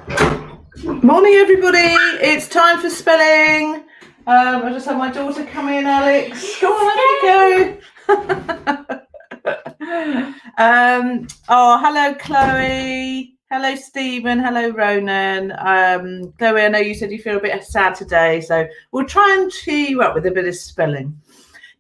Morning, everybody. It's time for spelling. I just had my daughter come in, Alex. Go on, let me go. Hello, Chloe. Hello, Stephen. Hello, Ronan. Chloe, I know you said you feel a bit sad today, so we'll try and cheer you up with a bit of spelling.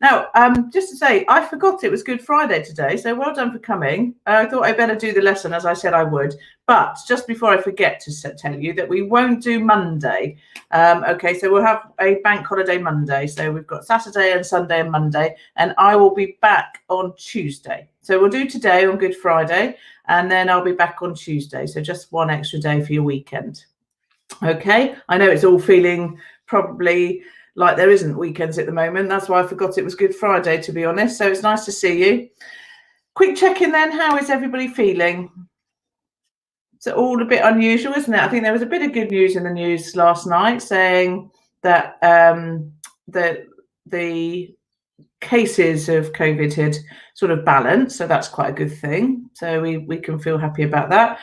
Now, just to say, I forgot it was Good Friday today, so well done for coming. I thought I'd better do the lesson as I said I would. But just before I forget to tell you that we won't do Monday. Okay, so we'll have a bank holiday Monday. So we've got Saturday and Sunday and Monday, and I will be back on Tuesday. So we'll do today on Good Friday, and then I'll be back on Tuesday. So just one extra day for your weekend. Okay, I know it's all feeling probably like there isn't weekends at the moment. That's why I forgot it was Good Friday, to be honest. So it's nice to see you. Quick check-in then. How is everybody feeling? It's all a bit unusual, isn't it? I think there was a bit of good news in the news last night saying that the cases of COVID had sort of balanced, so that's quite a good thing. So we can feel happy about that.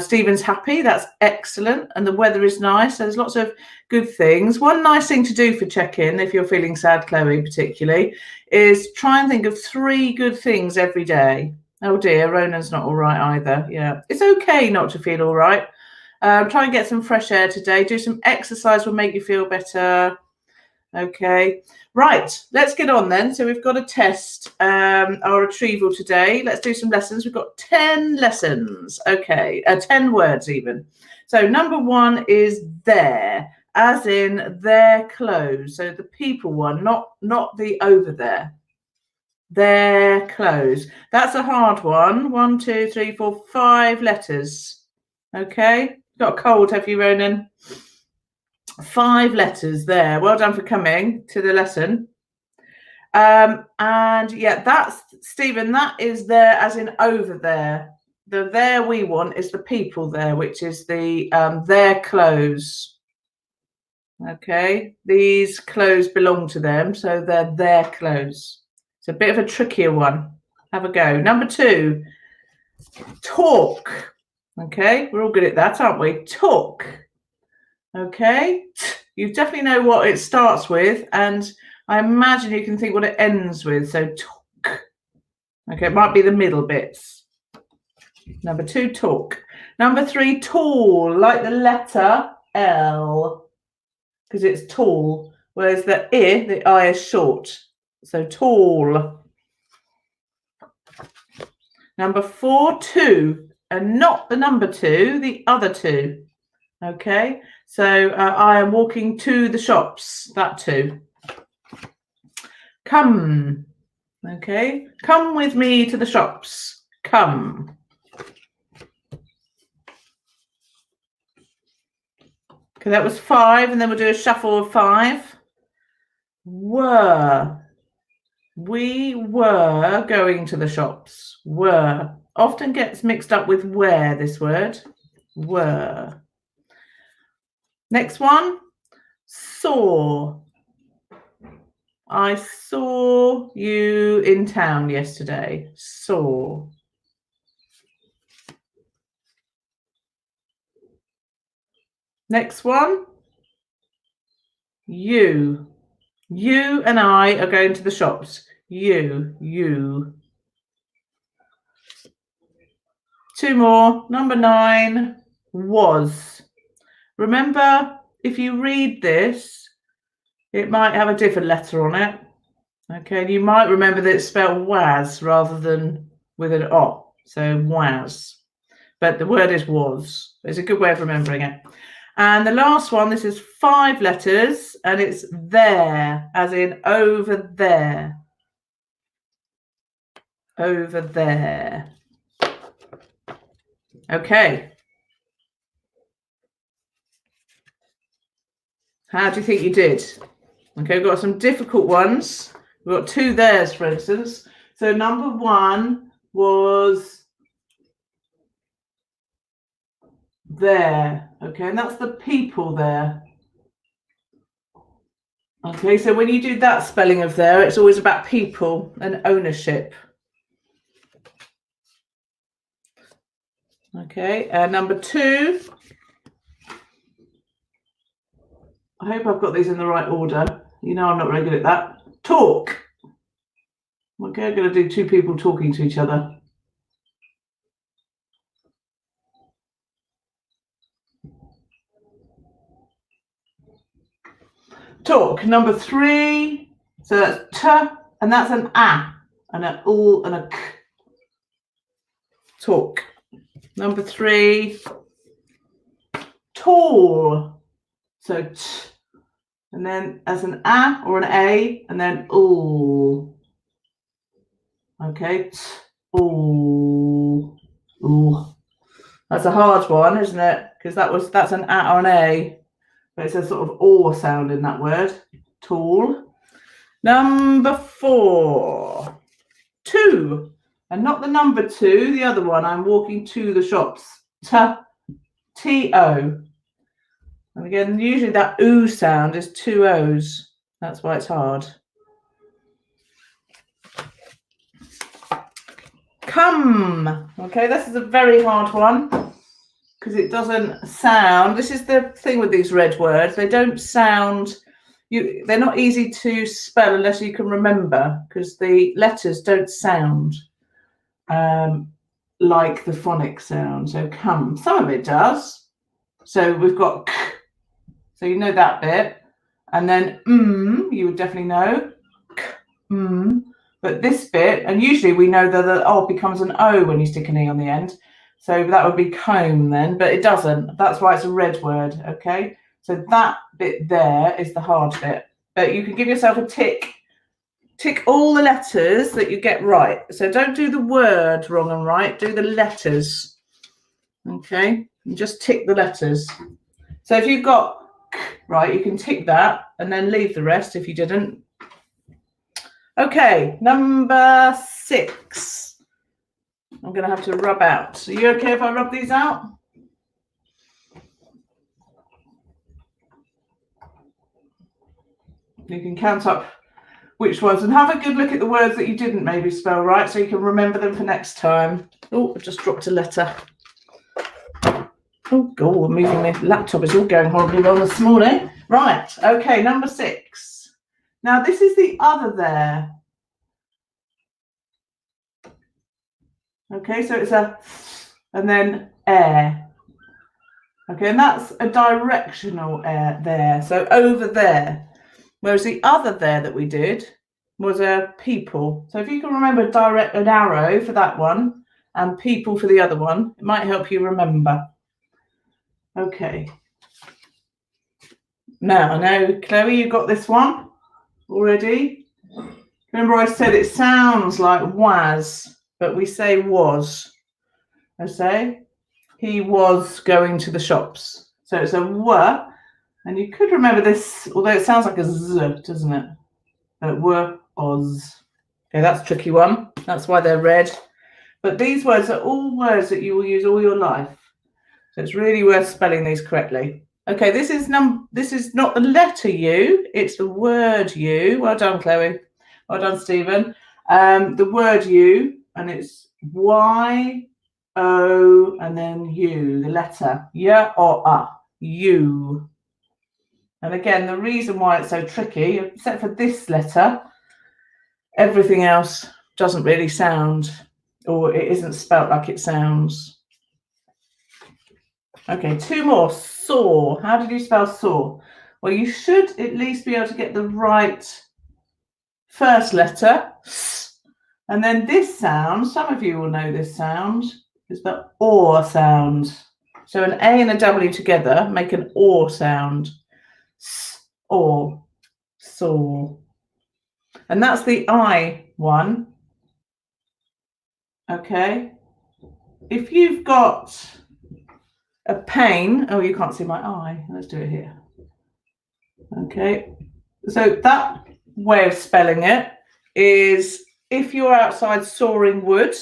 Stephen's happy, that's excellent, and the weather is nice. So there's lots of good things. One nice thing to do for check-in, if you're feeling sad, Chloe particularly, is try and think of 3 good things every day. Oh dear, Ronan's not all right either. Yeah, it's okay not to feel all right. Try and get some fresh air today. Do some exercise, will make you feel better. Okay, right, let's get on then. So we've got a test, our retrieval today. Let's do some lessons. We've got 10 lessons. Okay, 10 words even. So number 1 is there, as in their clothes. So the people one, not the over there. Their clothes. That's a hard one. 1, 2, 3, 4, 5 letters. Okay, got a cold, have you, Ronan? 5 letters there. Well done for coming to the lesson. And yeah, that's Stephen. That is there, as in over there. The there we want is the people there, which is the their clothes. Okay, these clothes belong to them, so they're their clothes. It's a bit of a trickier one. Have a go. Number 2, talk. Okay, we're all good at that, aren't we? Talk. Okay, you definitely know what it starts with, and I imagine you can think what it ends with. So talk. Okay, it might be the middle bits. Number 2, talk. Number 3, tall, like the letter L, because it's tall, whereas the I is short. So tall. Number 4, 2, and not the number 2, the other 2. Okay, so I am walking to the shops, that 2. Come. Okay, come with me to the shops. Come. Okay, that was 5, and then we'll do a shuffle of 5. Were. We were going to the shops. Were. Often gets mixed up with where, this word. Were. Next one. Saw. I saw you in town yesterday. Saw. Next one. You. You and I are going to the shops. You. 2 more. Number 9, was. Remember, if you read this, it might have a different letter on it. Okay, you might remember that it's spelled was rather than with an O. So was. But the word is was. It's a good way of remembering it. And the last one, this is 5 letters, and it's there, as in over there. Over there. Okay. How do you think you did? Okay, we've got some difficult ones. We've got 2 theirs, for instance. So number 1 was there. Okay, and that's the people there. Okay, so when you do that spelling of there, it's always about people and ownership. Okay, number 2 I hope I've got these in the right order. You know I'm not very good at that. Talk. Okay, I'm going to do two people talking to each other. Talk. Number 3. So that's t, and that's an a, and an u, and a k. Talk. Number 3. Tall. So t, and then as an a or an a, and then ooh. Okay, t, ooh, ooh. That's a hard one, isn't it? Because that's an a or an a, but it's a sort of or sound in that word. Tall. Number 4. 2, and not the number 2, the other one. I'm walking to the shops. T-O. And again, usually that oo sound is 2 O's. That's why it's hard. Come. Okay, this is a very hard one because it doesn't sound. This is the thing with these red words. They don't sound. They're not easy to spell unless you can remember, because the letters don't sound like the phonic sound. So come. Some of it does. So we've got k. So you know that bit. And then you would definitely know. K, But this bit, and usually we know that the O becomes an O when you stick an E on the end. So that would be comb then, but it doesn't. That's why it's a red word, okay? So that bit there is the hard bit. But you can give yourself a tick. Tick all the letters that you get right. So don't do the word wrong and right, do the letters. Okay? And just tick the letters. So if you've got k right, you can tick that and then leave the rest if you didn't. Okay, number 6. I'm going to have to rub out. Are you okay if I rub these out? You can count up which ones and have a good look at the words that you didn't maybe spell right so you can remember them for next time. Oh, I've just dropped a letter. Oh, God, I'm moving my laptop. It's all going horribly wrong this morning. Right, okay, number 6. Now, this is the other there. Okay, so it's a and then air. Okay, and that's a directional air there. So over there. Whereas the other there that we did was a people. So if you can remember an arrow for that one and people for the other one, it might help you remember. Okay. Now, I know, Chloe, you got this one already. Remember I said it sounds like was, but we say was. I say he was going to the shops. So it's a w, and you could remember this, although it sounds like a z, doesn't it? Was. Okay, that's a tricky one. That's why they're red. But these words are all words that you will use all your life. So it's really worth spelling these correctly. Okay, this is not the letter U, it's the word U. Well done, Chloe. Well done, Stephen. The word U, and it's Y, O, and then U, the letter. Yeah or U. And again, the reason why it's so tricky, except for this letter, everything else doesn't really sound, or it isn't spelt like it sounds. Okay, 2 more. Saw. How did you spell saw? Well, you should at least be able to get the right first letter. And then this sound, some of you will know this sound, is the or sound. So an A and a W together make an or sound. Or. Saw. And that's the I one. Okay. If you've got a pain, oh, you can't see my eye. Let's do it here. Okay. So that way of spelling it is if you're outside sawing wood,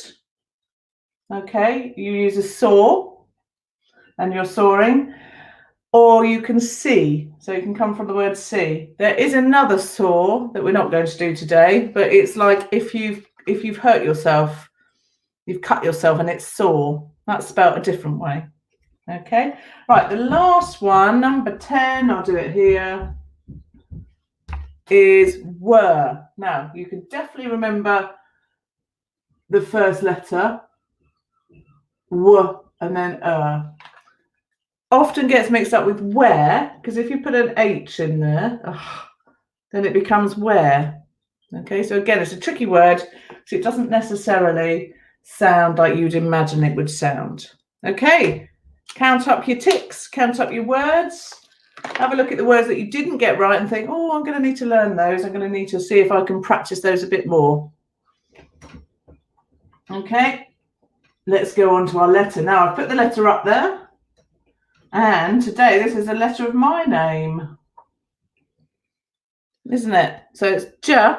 okay, you use a saw and you're sawing, or you can see. So you can come from the word see. There is another saw that we're not going to do today, but it's like if you've hurt yourself, you've cut yourself and it's saw. That's spelled a different way. Okay, right, the last one, number 10, I'll do it here, is were. Now, you can definitely remember the first letter, w, and then often gets mixed up with where, because if you put an H in there, then it becomes where. Okay, so again, it's a tricky word, so it doesn't necessarily sound like you'd imagine it would sound. Okay, count up your ticks, count up your words, have a look at the words that you didn't get right and think, oh, I'm going to need to learn those. I'm going to need to see if I can practice those a bit more. Okay, let's go on to our letter. Now, I've put the letter up there. And today, this is a letter of my name, isn't it? So it's J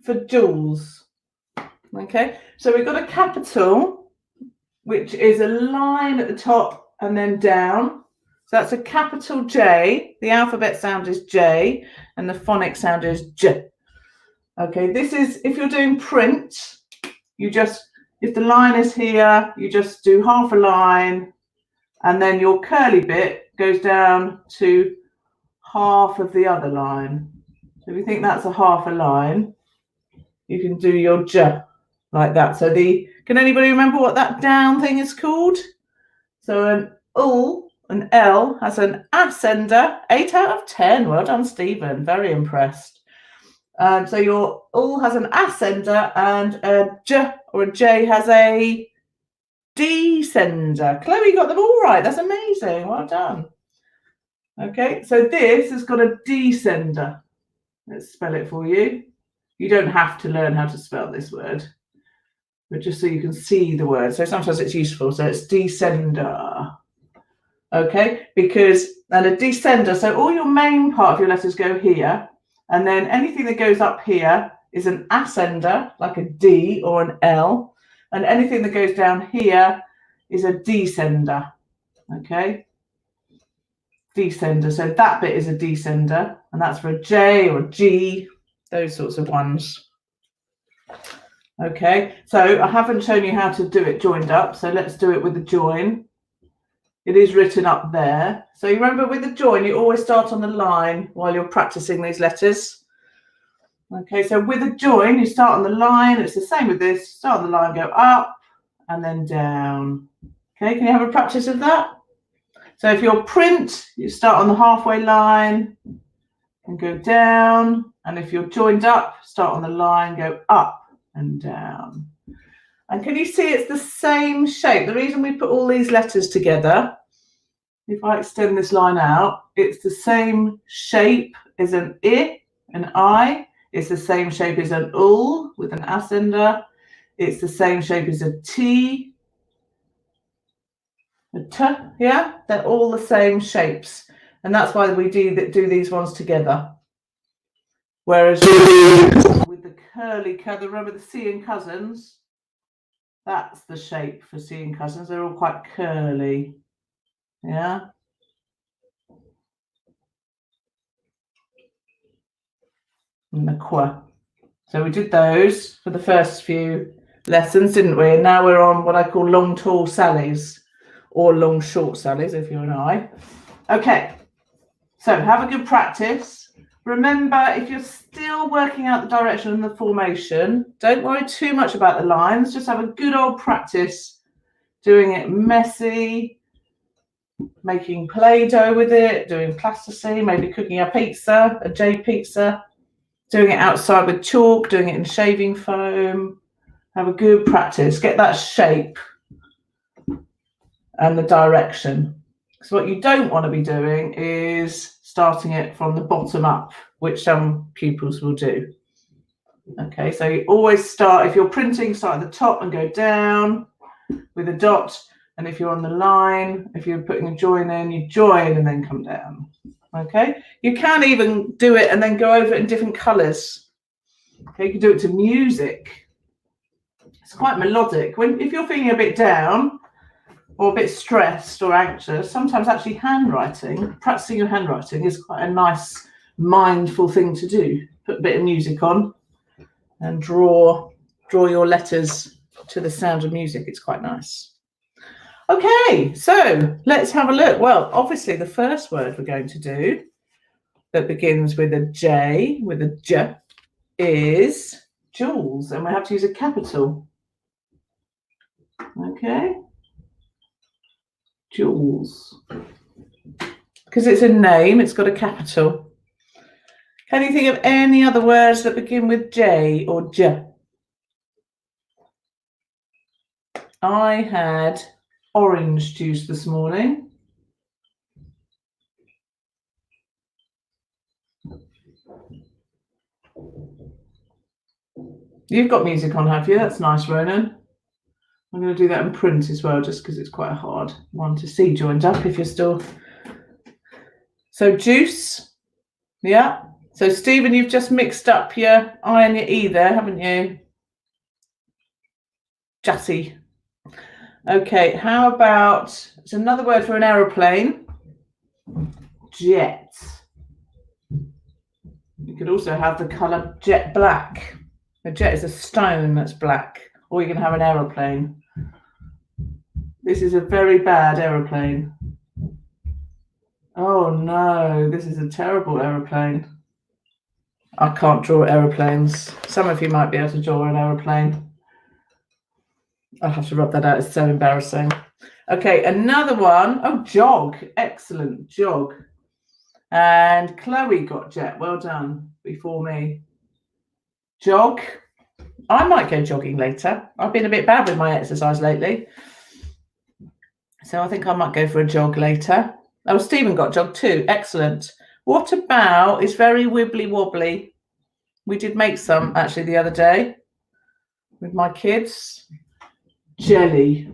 for Jules. Okay, so we've got a capital, which is a line at the top and then down. So that's a capital J. The alphabet sound is J, and the phonic sound is J. Okay, this is, if you're doing print, you just, if the line is here, you just do half a line, and then your curly bit goes down to half of the other line. So if you think that's a half a line, you can do your J like that. So can anybody remember what that down thing is called? So an an L has an ascender, 8 out of 10. Well done, Stephen. Very impressed. So your U has an ascender, and a J or a J has a descender. Chloe got them all right. That's amazing. Well done. Okay, so this has got a descender. Let's spell it for you. You don't have to learn how to spell this word, but just so you can see the word. So sometimes it's useful. So it's descender. Okay, and a descender, so all your main part of your letters go here, and then anything that goes up here is an ascender, like a D or an L, and anything that goes down here is a descender. Okay, descender, so that bit is a descender, and that's for a J or a G, those sorts of ones. Okay, so I haven't shown you how to do it joined up, so let's do it with the join. It is written up there. So you remember with the join, you always start on the line while you're practicing these letters. Okay, so with a join, you start on the line. It's the same with this. Start on the line, go up and then down. Okay, can you have a practice of that? So if you're print, you start on the halfway line and go down. And if you're joined up, start on the line, go up and down. And can you see it's the same shape? The reason we put all these letters together, if I extend this line out, it's the same shape as an I, an I. It's the same shape as an UL with an ascender. It's the same shape as a T, a T, yeah? They're all the same shapes. And that's why we do these ones together. Whereas with the curly, remember the C and cousins? That's the shape for C and cousins. They're all quite curly. Yeah. And the qua. So we did those for the first few lessons, didn't we? And now we're on what I call long, tall Sallies, or long, short Sallies, if you're an I. Okay. So have a good practice. Remember, if you're still working out the direction and the formation, don't worry too much about the lines. Just have a good old practice doing it messy, making Play-Doh with it, doing plasticine, maybe cooking a pizza, a J pizza, doing it outside with chalk, doing it in shaving foam. Have a good practice. Get that shape and the direction. Because what you don't want to be doing is starting it from the bottom up, which some pupils will do. Okay, so you always start, if you're printing, start at the top and go down with a dot. And if you're on the line, if you're putting a join in, you join and then come down. Okay, you can even do it and then go over it in different colors. Okay, you can do it to music. It's quite melodic. If you're feeling a bit down or a bit stressed or anxious, sometimes actually practicing your handwriting is quite a nice mindful thing to do. Put a bit of music on and draw your letters to the sound of music. It's quite nice. Okay, so let's have a look. Well, obviously the first word we're going to do that begins with a J, with a J, is Jules, and we have to use a capital. Okay, Jules. Because it's a name, it's got a capital. Can you think of any other words that begin with J or J? I had orange juice this morning. You've got music on, have you? That's nice, Ronan. I'm going to do that in print as well, just because it's quite a hard one to see joined up if you're still... So juice, yeah. So Stephen, you've just mixed up your I and your E there, haven't you? Jutty. Okay, how about, it's another word for an aeroplane. Jet. You could also have the colour jet black. A jet is a stone that's black, or you can have an aeroplane. This is a very bad aeroplane. Oh no, this is a terrible aeroplane. I can't draw aeroplanes. Some of you might be able to draw an aeroplane. I'll have to rub that out. It's so embarrassing. Okay, another one. Oh, jog. Excellent, jog. And Chloe got jet. Well done. Before me. Jog. I might go jogging later. I've been a bit bad with my exercise lately. So I think I might go for a jog later. Oh, Stephen got jog too. Excellent. What about, it's very wibbly wobbly. We did make some actually the other day with my kids. Jelly.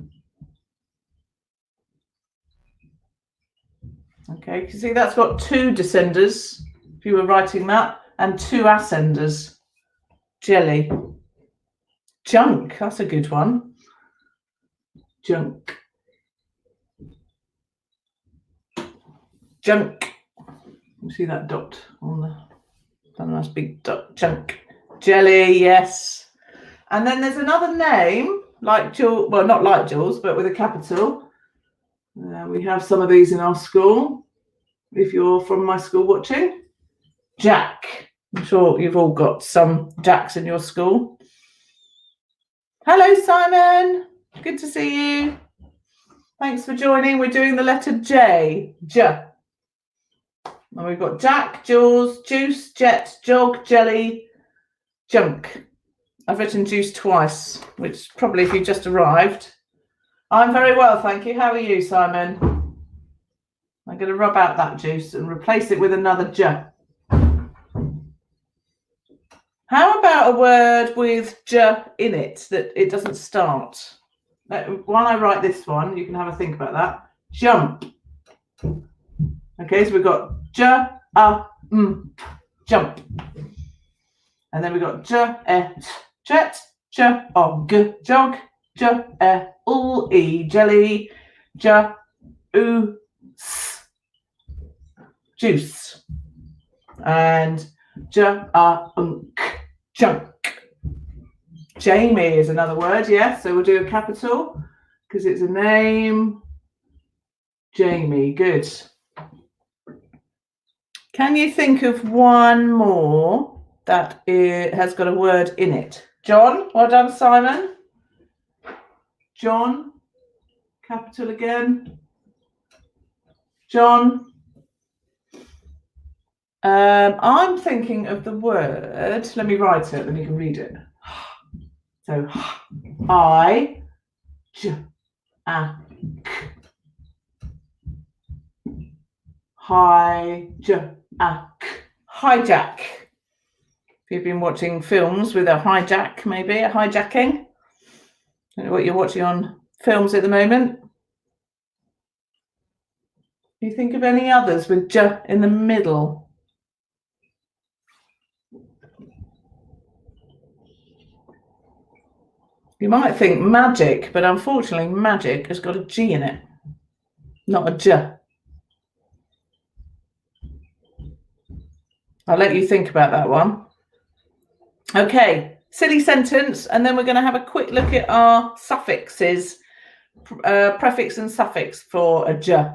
Okay, you see that's got two descenders, if you were writing that, and two ascenders. Jelly. Junk, that's a good one. Junk. Junk. You see that dot on the nice big dot. Junk. Jelly, yes. And then there's another name, like Jules, well, not like Jules, but with a capital. We have some of these in our school. If you're from my school watching, Jack. I'm sure you've all got some Jacks in your school. Hello, Simon. Good to see you. Thanks for joining. We're doing the letter J. J. And we've got Jack, Jules, juice, jet, jog, jelly, junk. I've written juice twice, which probably if you just arrived. I'm very well, thank you. How are you, Simon? I'm going to rub out that juice and replace it with another J. How about a word with J in it that it doesn't start? While I write this one, you can have a think about that. Jump. Okay, so we've got J, jump. And then we've got J, jet, J, og, jog, J, e, jelly, J, s, juice. And J, junk. Jamie is another word, yes. So we'll do a capital because it's a name. Jamie, good. Can you think of one more that has got a word in it? John, well done, Simon. John, capital again. John. I'm thinking of the word. Let me write it, then you can read it. So, I, j, a, k. Hijack. Hijack. If you've been watching films with a hijack, maybe a hijacking. I don't know what you're watching on films at the moment. Do you think of any others with J in the middle? You might think magic, but unfortunately magic has got a G in it, not a J. I'll let you think about that one. Okay, silly sentence, and then we're going to have a quick look at our suffixes prefix and suffix for a j.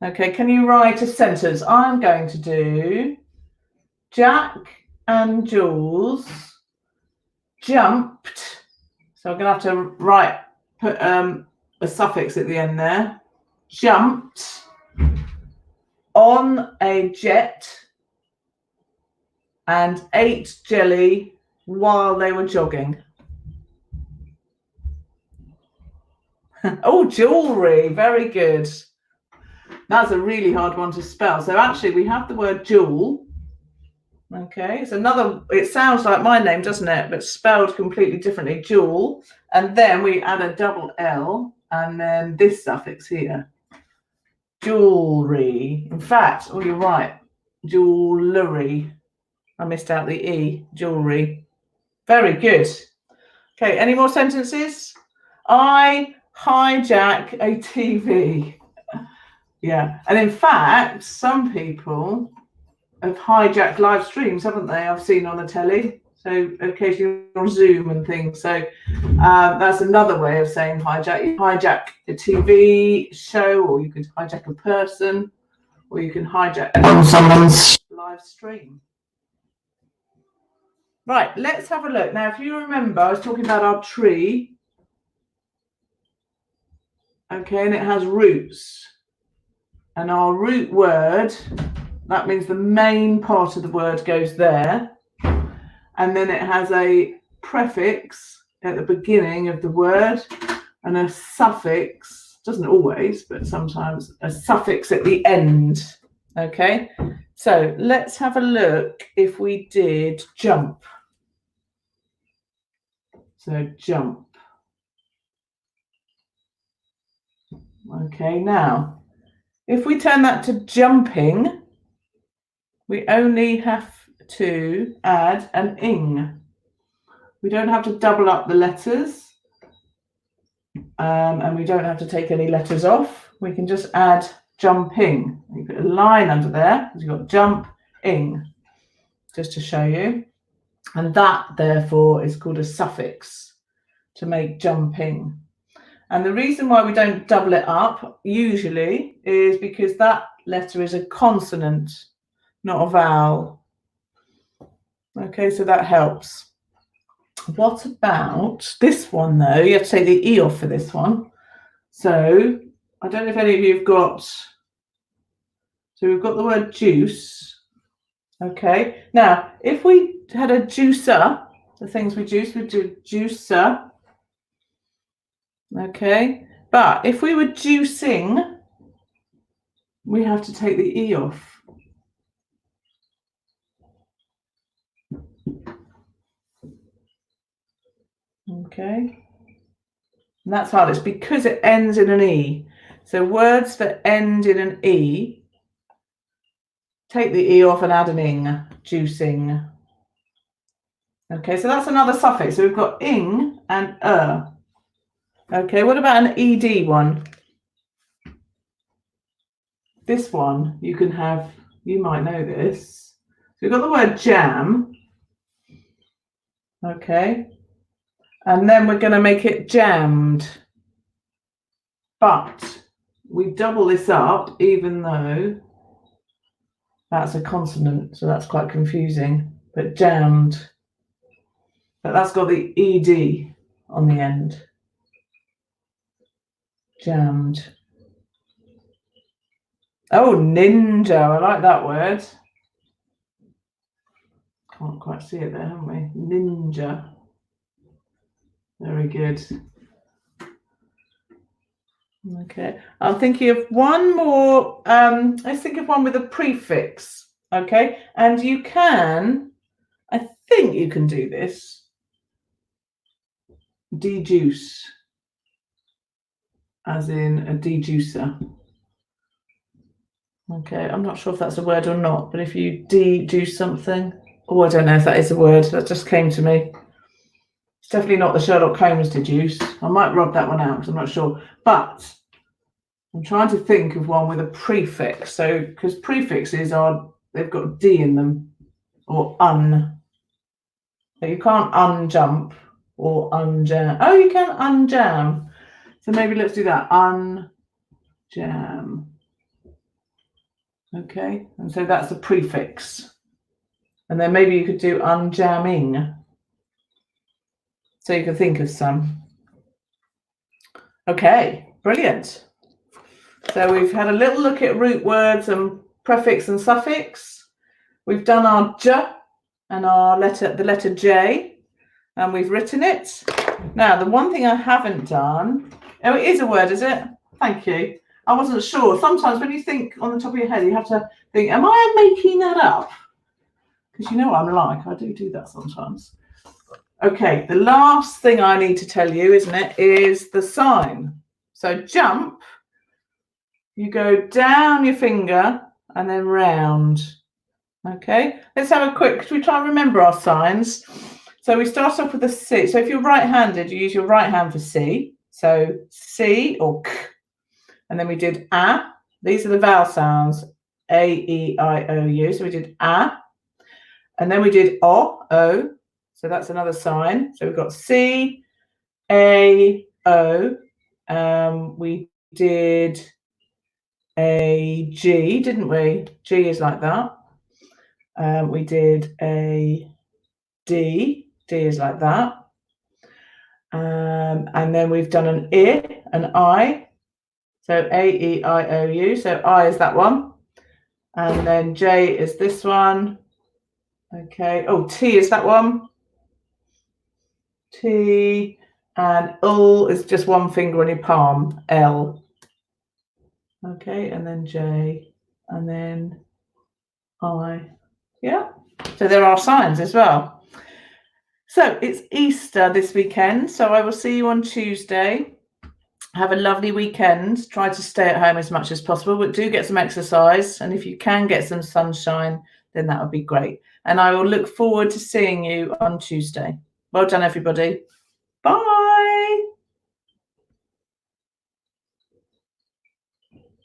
Okay, can you write a sentence? I'm going to do Jack and Jules jumped. So I'm going to have to put a suffix at the end there. Jumped on a jet and ate jelly while they were jogging. Oh, jewelry. Very good. That's a really hard one to spell. So actually we have the word jewel. Okay, it's another, it sounds like my name, doesn't it? But spelled completely differently, jewel. And then we add a double L and then this suffix here. Jewelry. In fact, oh, you're right. Jewellery. I missed out the E. Jewelry. Very good. Okay, any more sentences? I hijack a TV. Yeah, and in fact, some people have hijacked live streams, haven't they? I've seen on the telly. So occasionally on Zoom and things. So that's another way of saying hijack. You hijack a TV show, or you could hijack a person, or you can hijack on someone's live stream. Right, let's have a look. Now, if you remember, I was talking about our tree. Okay, and it has roots. And our root word, that means the main part of the word goes there. And then it has a prefix at the beginning of the word and a suffix, doesn't always, but sometimes a suffix at the end. Okay, so let's have a look if we did jump. So jump. Okay, now, if we turn that to jumping, we only have to add an ing. We don't have to double up the letters, and we don't have to take any letters off. We can just add jumping. You put a line under there because you've got jump-ing, just to show you. And that, therefore, is called a suffix to make jumping. And the reason why we don't double it up usually is because that letter is a consonant, not a vowel. Okay, so that helps. What about this one, though? You have to take the E off for this one. So I don't know if any of you have got, so we've got the word juice. Okay, now if we had a juicer, the things we juice, we do juicer. Okay, but if we were juicing, we have to take the E off. Okay, and that's hard. It's because it ends in an E. So words that end in an E, take the E off and add an ing, juicing. Okay, so that's another suffix. So we've got ing and Okay, what about an ed one? This one, you can have, you might know this. So we've got the word jam. Okay. And then we're going to make it jammed. But we double this up, even though that's a consonant, so that's quite confusing. But jammed. But that's got the ed on the end. Jammed. Oh, ninja. I like that word. Can't quite see it there, haven't we? Ninja. Very good. Okay. I'm thinking of one more. Let's think of one with a prefix. Okay. And you can, I think you can do this. Dejuice. As in a dejuicer. Okay, I'm not sure if that's a word or not, but if you dejuice something, oh, I don't know if that is a word. That just came to me. It's definitely not the Sherlock Holmes deduce. I might rub that one out because I'm not sure. But I'm trying to think of one with a prefix. So, because prefixes are, they've got D in them, or un. So you can't unjump or unjam. Oh, you can unjam. So maybe let's do that. Unjam. Okay, and so that's the prefix. And then maybe you could do unjamming. So you can think of some. Okay, brilliant. So we've had a little look at root words and prefix and suffix. We've done our j and the letter J, and we've written it. Now, the one thing I haven't done, oh, it is a word, is it? Thank you. I wasn't sure. Sometimes when you think on the top of your head, you have to think, am I making that up? Because you know what I'm like. I do that sometimes. Okay, the last thing I need to tell you, isn't it, is the sign. So jump, you go down your finger and then round. Okay, let's have a quick, should we try and remember our signs? So we start off with a C. So if you're right-handed, you use your right hand for C. So C or K. And then we did A. These are the vowel sounds. A, E, I, O, U. So we did A. And then we did O. So that's another sign. So we've got C, A, O. We did a G, didn't we? G is like that. We did a D. D is like that. And then we've done an I, an I. So A, E, I, O, U. So I is that one. And then J is this one. Okay. Oh, T is that one. T. And L is just one finger on your palm. L. Okay. And then J. And then I. Yeah. So there are signs as well. So it's Easter this weekend. So I will see you on Tuesday. Have a lovely weekend. Try to stay at home as much as possible, but do get some exercise. And if you can get some sunshine, then that would be great. And I will look forward to seeing you on Tuesday. Well done, everybody. Bye.